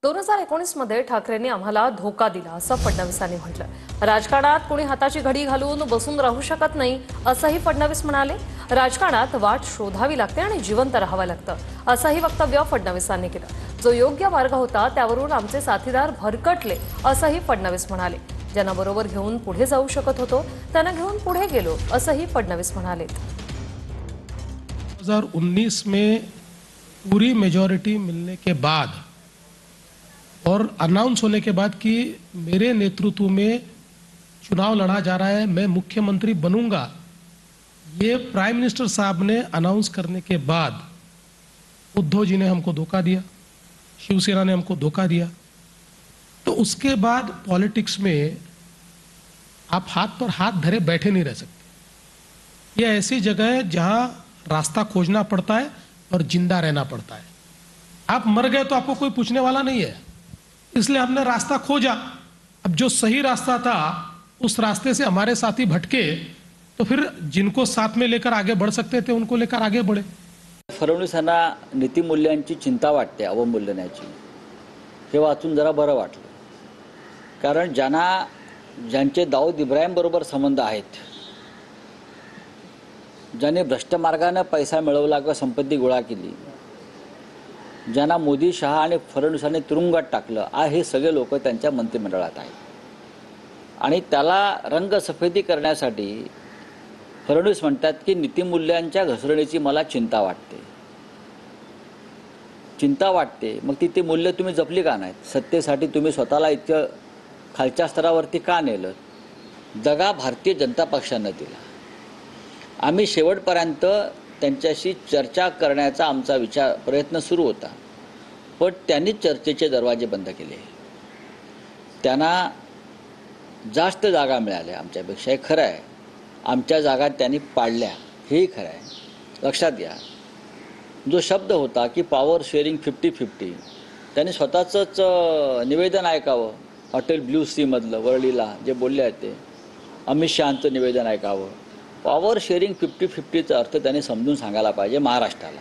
2019 मध्ये ठाकरेंनी आम्हाला धोका दिला असं फडणवीसांनी म्हटलं। राजकारणात कोणी हाताची घडी घालून बसून राहू शकत नाही असंही फडणवीस म्हणाले। राजकारणात वाट शोधावी लागते आणि जिवंत राहावं लागतं असंही वक्तव्य फडणवीसांनी केलं। जो योग्य मार्ग होता त्यावरून आमचे साथीदार भरकटले असंही फडणवीस म्हणाले। ज्यांना बरोबर घेऊन पुढे जाऊ शकत होतो त्यांना घेऊन पुढे गेलो असंही फडणवीस म्हणाले। 2019 में पूरी मेजॉरिटी मिलने के बाद और अनाउंस होने के बाद कि मेरे नेतृत्व में चुनाव लड़ा जा रहा है, मैं मुख्यमंत्री बनूंगा, ये प्राइम मिनिस्टर साहब ने अनाउंस करने के बाद उद्धव जी ने हमको धोखा दिया, शिवसेना ने हमको धोखा दिया। तो उसके बाद पॉलिटिक्स में आप हाथ पर हाथ धरे बैठे नहीं रह सकते। ये ऐसी जगह है जहां रास्ता खोजना पड़ता है और जिंदा रहना पड़ता है। आप मर गए तो आपको कोई पूछने वाला नहीं है, इसलिए हमने रास्ता खोजा। अब जो सही रास्ता था उस रास्ते से हमारे साथी भटके, तो फिर जिनको साथ में लेकर आगे बढ़ सकते थे उनको लेकर आगे बढ़े। फडणवीसांना नीतिमूल्यांची चिंता वाटते, अवमूल्यनाची। हे वाचून जरा बरं वाटलं, कारण ज्यांचे दाऊद इब्राहिम बरोबर संबंध आहेत, ज्यांनी भ्रष्ट मार्गाने पैसा मिळवला किंवा संपत्ती गोळा केली, ज्यांना मोदी, शहा आणि फडणवीसांनी तुरुंगात टाकलं, हे सगळे लोक त्यांच्या मंत्रिमंडळात आहेत। आणि त्याला रंगसफेदी करण्यासाठी फडणवीस म्हणतात की नीतिमूल्यांच्या घसरणीची मला चिंता वाटते। मग ती मूल्य तुम्ही जपली का नाहीत? सत्तेसाठी तुम्ही स्वतःला इतकं खालच्या स्तरावरती का नेलं? दगा भारतीय जनता पक्षानं दिला। आम्ही शेवटपर्यंत त्यांच्याशी चर्चा करण्याचा आमचा प्रयत्न सुरू होता, पण त्यांनी चर्चेचे दरवाजे बंद केले। त्यांना जास्त जागा मिळाल्या आमच्यापेक्षा, हे खरं आहे। आमच्या जागा त्यांनी पाडल्या, हेही खरं आहे। लक्षात घ्या, जो शब्द होता की पॉवर शेअरिंग 50-50, त्यांनी स्वतःचंच निवेदन ऐकावं। हॉटेल ब्ल्यू सी मधलं वरळीला जे बोलले आहेत ते अमित शहांचं निवेदन ऐकावं। पॉवर शेअरिंग 50-50चा अर्थ त्यांनी समजून सांगायला पाहिजे महाराष्ट्राला।